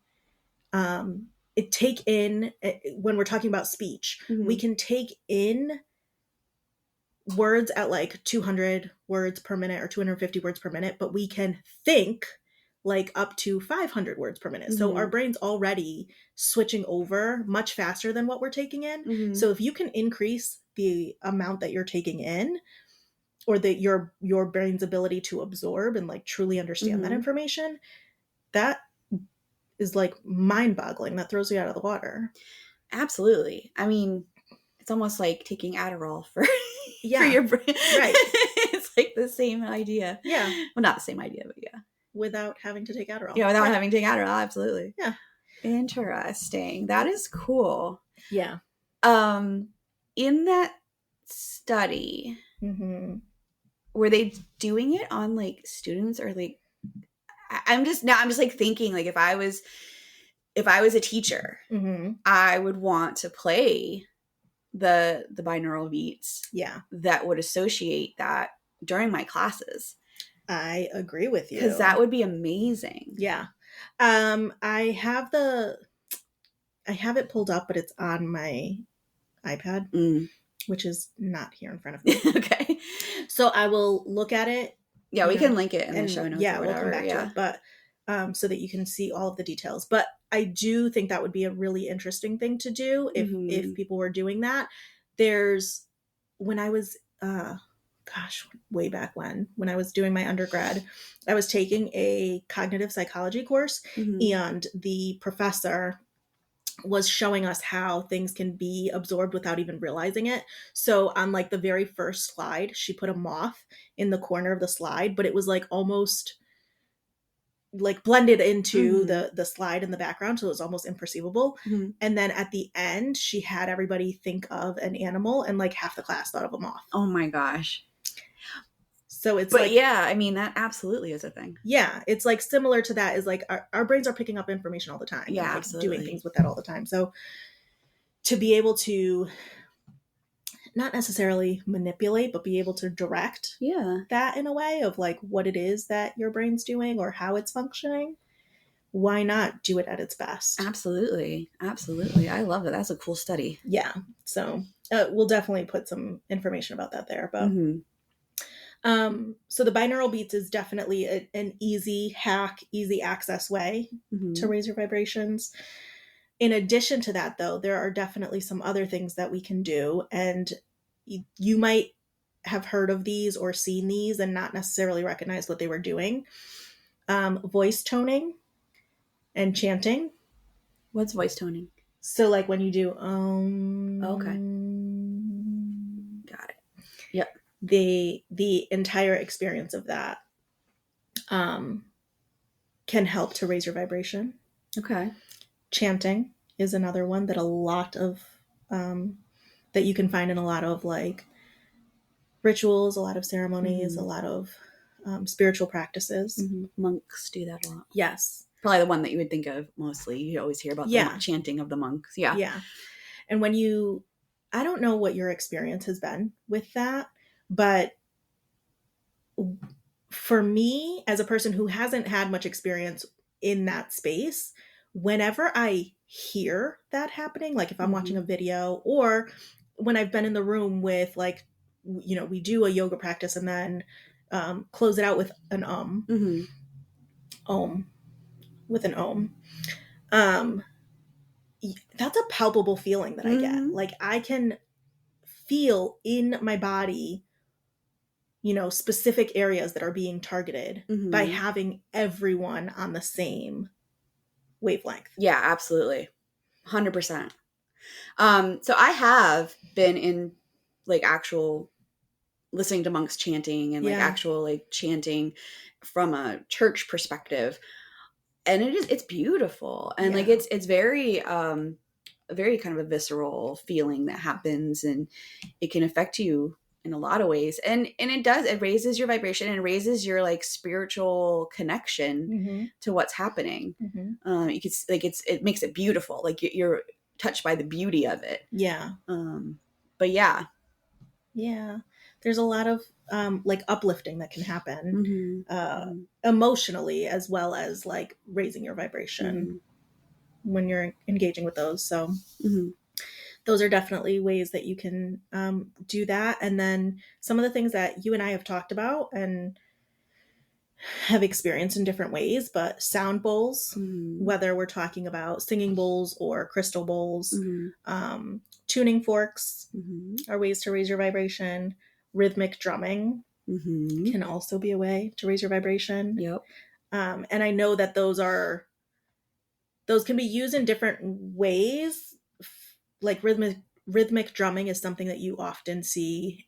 [SPEAKER 3] take in, when we're talking about speech, we can take in words at like 200 words per minute or 250 words per minute, but we can think like up to 500 words per minute. So our brain's already switching over much faster than what we're taking in. So if you can increase the amount that you're taking in, or that your brain's ability to absorb and like truly understand that information, that is like mind-boggling. That throws you out of the water.
[SPEAKER 2] Absolutely. I mean, it's almost like taking Adderall for your brain.
[SPEAKER 3] Right.
[SPEAKER 2] It's like the same idea.
[SPEAKER 3] Yeah.
[SPEAKER 2] Well, not the same idea, but yeah.
[SPEAKER 3] Without having to take Adderall.
[SPEAKER 2] Yeah, without having to take Adderall, absolutely.
[SPEAKER 3] Yeah.
[SPEAKER 2] Interesting. That is cool.
[SPEAKER 3] Yeah.
[SPEAKER 2] In that study, were they doing it on like students or like, I'm just like thinking like if I was a teacher, I would want to play the binaural beats.
[SPEAKER 3] Yeah.
[SPEAKER 2] That would associate that during my classes.
[SPEAKER 3] I agree with you.
[SPEAKER 2] Because that would be amazing.
[SPEAKER 3] Yeah. I have it pulled up, but it's on my iPad, which is not here in front of me.
[SPEAKER 2] Okay.
[SPEAKER 3] So I will look at it.
[SPEAKER 2] Yeah, we can link it in the show notes.
[SPEAKER 3] Yeah,
[SPEAKER 2] or whatever.
[SPEAKER 3] We'll come back to it. But so that you can see all of the details. But I do think that would be a really interesting thing to do if people were doing that. When I was way back when I was doing my undergrad, I was taking a cognitive psychology course, and the professor was showing us how things can be absorbed without even realizing it. So on like the very first slide, she put a moth in the corner of the slide, but it was like almost like blended into the slide in the background. So it was almost imperceivable. And then at the end, she had everybody think of an animal, and like half the class thought of a moth.
[SPEAKER 2] Oh my gosh.
[SPEAKER 3] So it's
[SPEAKER 2] yeah, I mean, that absolutely is a thing.
[SPEAKER 3] Yeah. It's like similar to that is like our brains are picking up information all the time.
[SPEAKER 2] Yeah,
[SPEAKER 3] like
[SPEAKER 2] absolutely.
[SPEAKER 3] Doing things with that all the time. So to be able to not necessarily manipulate, but be able to direct that in a way of like what it is that your brain's doing or how it's functioning, why not do it at its best?
[SPEAKER 2] Absolutely. Absolutely. I love it. That's a cool study.
[SPEAKER 3] Yeah. So we'll definitely put some information about that there. But so the binaural beats is definitely an easy hack, easy access way to raise your vibrations. In addition to that, though, there are definitely some other things that we can do. And you might have heard of these or seen these and not necessarily recognize what they were doing. Voice toning and chanting.
[SPEAKER 2] What's voice toning?
[SPEAKER 3] So like when you do,
[SPEAKER 2] okay. Got it. Yep.
[SPEAKER 3] The entire experience of that can help to raise your vibration.
[SPEAKER 2] Okay.
[SPEAKER 3] Chanting is another one that a lot of that you can find in a lot of like rituals, a lot of ceremonies, a lot of spiritual practices.
[SPEAKER 2] Monks do that a lot.
[SPEAKER 3] Yes.
[SPEAKER 2] Probably the one that you would think of mostly. You always hear about the chanting of the monks. Yeah.
[SPEAKER 3] Yeah. And when I don't know what your experience has been with that, but for me, as a person who hasn't had much experience in that space, whenever I hear that happening, like if I'm watching a video or when I've been in the room with like, we do a yoga practice and then close it out with an with an that's a palpable feeling that I get. Like I can feel in my body, specific areas that are being targeted by having everyone on the same wavelength.
[SPEAKER 2] Yeah, absolutely. 100%. So I have been in like actual listening to monks chanting and like actual like chanting from a church perspective. And it's beautiful. And like, it's very, very kind of a visceral feeling that happens, and it can affect you in a lot of ways. And it raises your vibration and raises your like spiritual connection to what's happening. You could like, it makes it beautiful. Like you're touched by the beauty of it.
[SPEAKER 3] Yeah.
[SPEAKER 2] But yeah.
[SPEAKER 3] There's a lot of like uplifting that can happen emotionally, as well as like raising your vibration when you're engaging with those. So those are definitely ways that you can do that. And then some of the things that you and I have talked about and have experienced in different ways, but sound bowls, whether we're talking about singing bowls or crystal bowls, tuning forks are ways to raise your vibration. Rhythmic drumming can also be a way to raise your vibration. And I know that those can be used in different ways. Like rhythmic drumming is something that you often see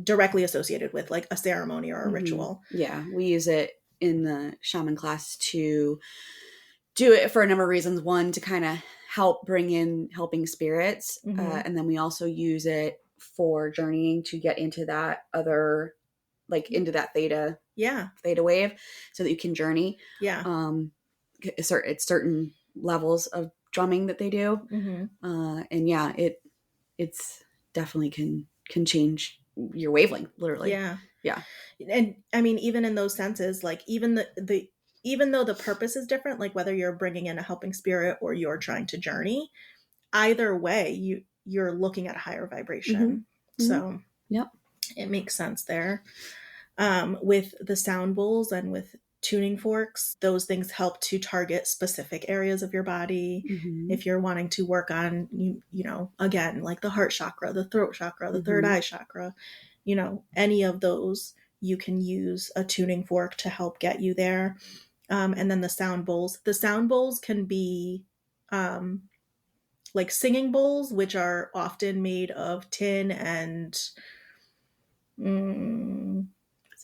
[SPEAKER 3] directly associated with like a ceremony or a ritual.
[SPEAKER 2] Yeah, we use it in the shaman class to do it for a number of reasons. One, to kind of help bring in helping spirits. And then we also use it for journeying to get into that other, like into that theta wave, so that you can journey. It's certain levels of drumming that they do. And yeah, it's definitely can change your wavelength, literally. Yeah.
[SPEAKER 3] And I mean, even in those senses, like even even though the purpose is different, like whether you're bringing in a helping spirit or you're trying to journey, either way, you're looking at a higher vibration. So it makes sense there. With the sound bowls and with tuning forks, those things help to target specific areas of your body. If you're wanting to work on, again, like the heart chakra, the throat chakra, the third eye chakra, any of those, you can use a tuning fork to help get you there. And then the sound bowls can be like singing bowls, which are often made of tin and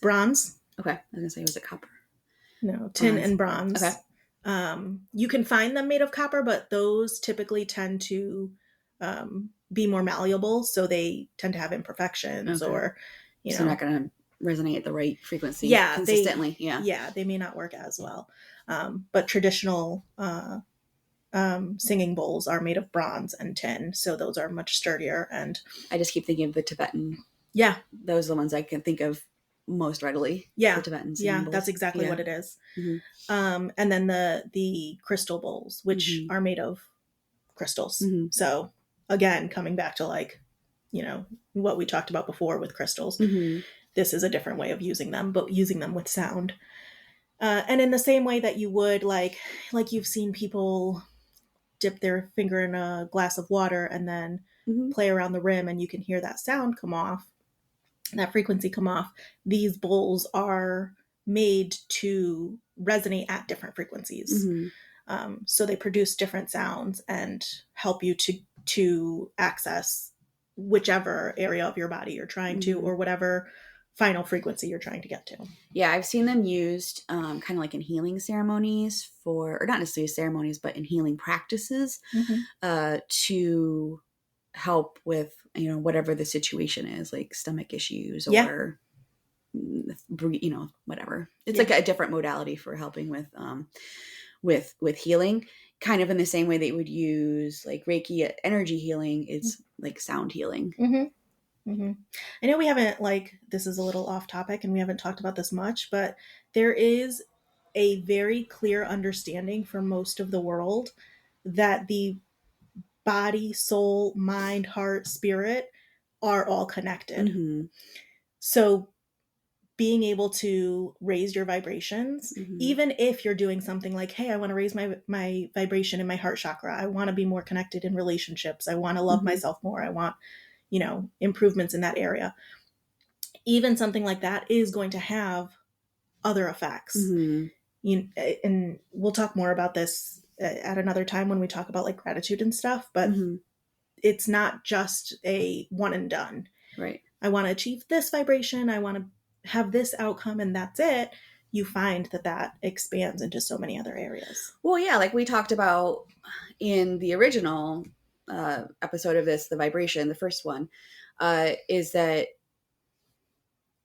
[SPEAKER 3] bronze.
[SPEAKER 2] Okay. I was going to say, was it copper?
[SPEAKER 3] No, tin and bronze.
[SPEAKER 2] Okay.
[SPEAKER 3] You can find them made of copper, but those typically tend to be more malleable, so they tend to have imperfections or,
[SPEAKER 2] so they're not going to resonate at the right frequency consistently.
[SPEAKER 3] They may not work as well. But traditional singing bowls are made of bronze and tin, so those are much sturdier. And
[SPEAKER 2] I just keep thinking of the Tibetan. Those are the ones I can think of most readily. The Tibetan singing bowls.
[SPEAKER 3] That's exactly what it is. And then the crystal bowls, which are made of crystals. So again, coming back to like, what we talked about before with crystals, this is a different way of using them, but using them with sound. And in the same way that you would like you've seen people dip their finger in a glass of water and then play around the rim and you can hear that sound come off, that frequency come off. These bowls are made to resonate at different frequencies. So they produce different sounds and help you to access whichever area of your body you're trying to, or whatever final frequency you're trying to get to.
[SPEAKER 2] Yeah, I've seen them used kind of like in healing ceremonies or not necessarily ceremonies, but in healing practices to help with, whatever the situation is, like stomach issues or, whatever. It's like a different modality for helping with healing, kind of in the same way that you would use like Reiki energy healing. It's like sound healing.
[SPEAKER 3] Mm-hmm. I know we haven't, like, this is a little off topic and we haven't talked about this much, but there is a very clear understanding for most of the world that the body, soul, mind, heart, spirit are all connected.
[SPEAKER 2] Mm-hmm.
[SPEAKER 3] So being able to raise your vibrations, even if you're doing something like, hey, I want to raise my vibration in my heart chakra. I want to be more connected in relationships. I want to love myself more. I want, improvements in that area. Even something like that is going to have other effects. And we'll talk more about this at another time when we talk about like gratitude and stuff, but it's not just a one and done.
[SPEAKER 2] Right.
[SPEAKER 3] I want to achieve this vibration. I want to have this outcome and that's it. You find that expands into so many other areas.
[SPEAKER 2] Well, yeah, like we talked about in the original episode of this, the vibration, the first one, is that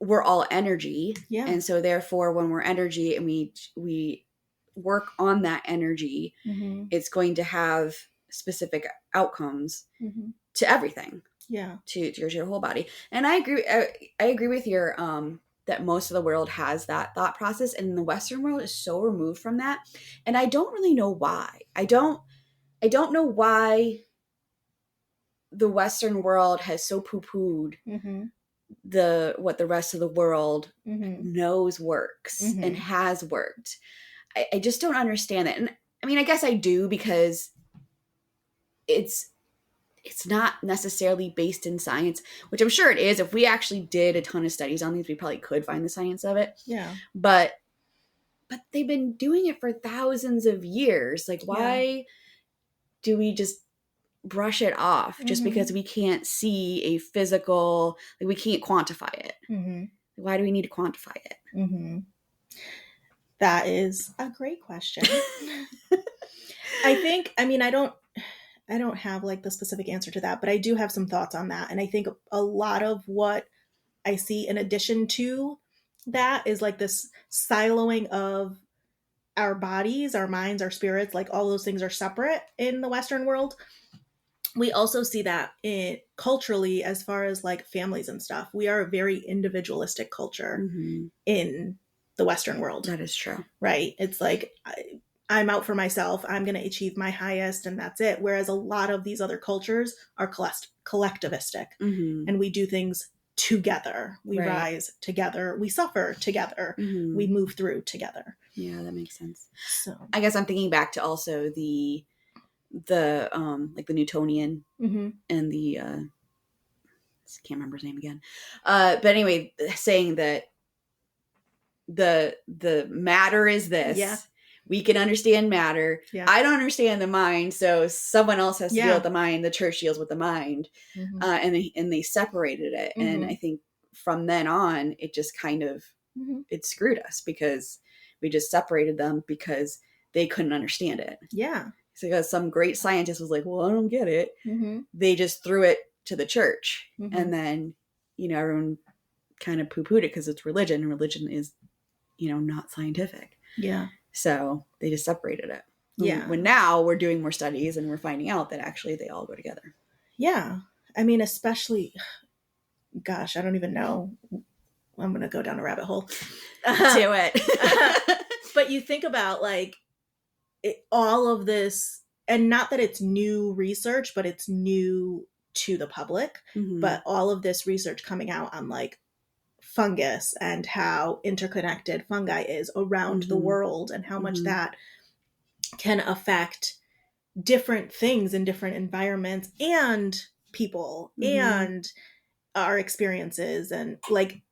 [SPEAKER 2] we're all energy.
[SPEAKER 3] Yeah.
[SPEAKER 2] And so therefore when we're energy and we work on that energy, it's going to have specific outcomes to everything.
[SPEAKER 3] Yeah.
[SPEAKER 2] To your whole body. And I agree with your that most of the world has that thought process, and the Western world is so removed from that. And I don't really know why. I don't know why the Western world has so poo-pooed what the rest of the world knows works and has worked. I just don't understand it. And I mean, I guess I do, because it's not necessarily based in science, which I'm sure it is. If we actually did a ton of studies on these, we probably could find the science of it.
[SPEAKER 3] Yeah.
[SPEAKER 2] But they've been doing it for thousands of years. Like, why do we just brush it off just because we can't see a physical, like we can't quantify it? Why do we need to quantify it?
[SPEAKER 3] That is a great question. I don't have like the specific answer to that, but I do have some thoughts on that. And I think a lot of what I see in addition to that is like this siloing of our bodies, our minds, our spirits, like all those things are separate in the Western world. We also see that culturally, as far as like families and stuff. We are a very individualistic culture in the Western world.
[SPEAKER 2] That is true.
[SPEAKER 3] Right? It's like, I'm out for myself. I'm going to achieve my highest and that's it. Whereas a lot of these other cultures are collectivistic and we do things together. We rise together. We suffer together. We move through together.
[SPEAKER 2] Yeah, that makes sense.
[SPEAKER 3] So
[SPEAKER 2] I guess I'm thinking back to also the like the Newtonian and the I can't remember his name again. But anyway, saying that the matter is this.
[SPEAKER 3] Yeah.
[SPEAKER 2] We can understand matter.
[SPEAKER 3] Yeah.
[SPEAKER 2] I don't understand the mind, so someone else has to deal with the mind. The church deals with the mind, and they separated it. And I think from then on, it just kind of it screwed us, because we just separated them because they couldn't understand it.
[SPEAKER 3] Yeah.
[SPEAKER 2] So because some great scientist was like, "Well, I don't get it," they just threw it to the church, and then everyone kind of poo-pooed it because it's religion, and religion is not scientific.
[SPEAKER 3] Yeah.
[SPEAKER 2] So they just separated it.
[SPEAKER 3] Yeah.
[SPEAKER 2] When now we're doing more studies and we're finding out that actually they all go together.
[SPEAKER 3] Yeah. I mean, especially, gosh, I don't even know. I'm going to go down a rabbit hole.
[SPEAKER 2] Do it.
[SPEAKER 3] But you think about like all of this, and not that it's new research, but it's new to the public, but all of this research coming out on like fungus and how interconnected fungi is around the world and how much that can affect different things in different environments and people and our experiences, and like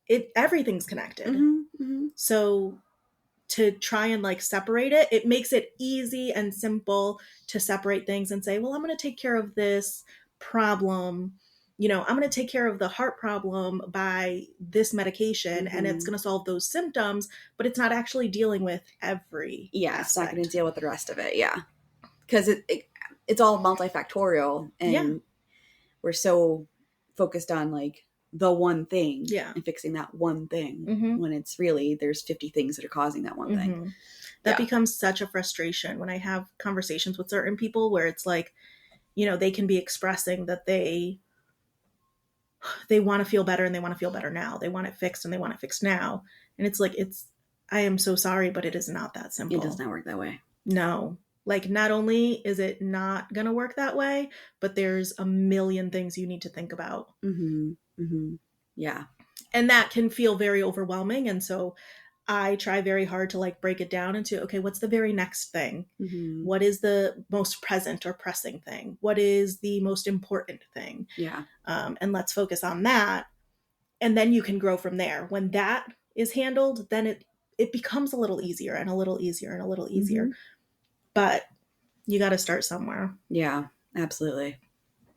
[SPEAKER 3] it everything's connected. So to try and like separate it, it makes it easy and simple to separate things and say, well, I'm going to take care of this problem. I'm going to take care of the heart problem by this medication and it's going to solve those symptoms, but it's not actually dealing with every aspect.
[SPEAKER 2] It's not going to deal with the rest of it. Yeah. Because it's all multifactorial, and we're so focused on like the one thing and fixing that one thing when it's really, there's 50 things that are causing that one thing.
[SPEAKER 3] That becomes such a frustration when I have conversations with certain people where it's like, they can be expressing that they they want to feel better and they want to feel better now. They want it fixed and they want it fixed now. And it's like, I am so sorry, but it is not that simple.
[SPEAKER 2] It does not work that way.
[SPEAKER 3] No. Like, not only is it not going to work that way, but there's a million things you need to think about.
[SPEAKER 2] Mm-hmm. Mm-hmm. Yeah.
[SPEAKER 3] And that can feel very overwhelming. And so I try very hard to like break it down into, okay, what's the very next thing?
[SPEAKER 2] Mm-hmm.
[SPEAKER 3] What is the most present or pressing thing? What is the most important thing?
[SPEAKER 2] Yeah.
[SPEAKER 3] And let's focus on that. And then you can grow from there. When that is handled, then it becomes a little easier and a little easier and a little easier.
[SPEAKER 2] Mm-hmm.
[SPEAKER 3] But you got to start somewhere.
[SPEAKER 2] Yeah, absolutely.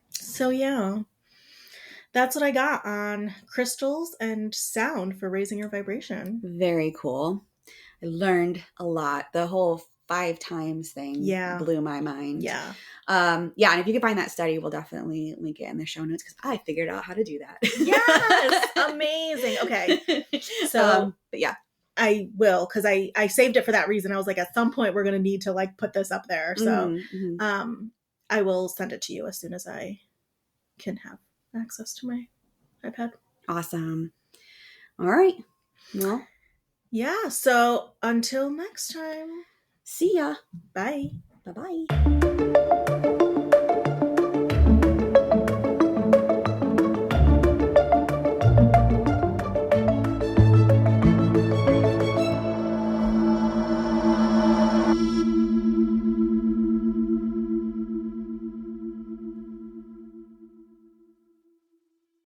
[SPEAKER 3] So yeah, that's what I got on crystals and sound for raising your vibration.
[SPEAKER 2] Very cool. I learned a lot. The whole 5 times thing blew my mind.
[SPEAKER 3] Yeah.
[SPEAKER 2] Yeah, and if you can find that study, we'll definitely link it in the show notes because I figured out how to do that.
[SPEAKER 3] Yes, amazing. Okay, so
[SPEAKER 2] but yeah,
[SPEAKER 3] I will, because I saved it for that reason. I was like, at some point we're gonna need to like put this up there. So I will send it to you as soon as I can have access to my iPad.
[SPEAKER 2] Awesome. All right. Well,
[SPEAKER 3] yeah. So until next time.
[SPEAKER 2] See ya.
[SPEAKER 3] Bye.
[SPEAKER 2] Bye-bye.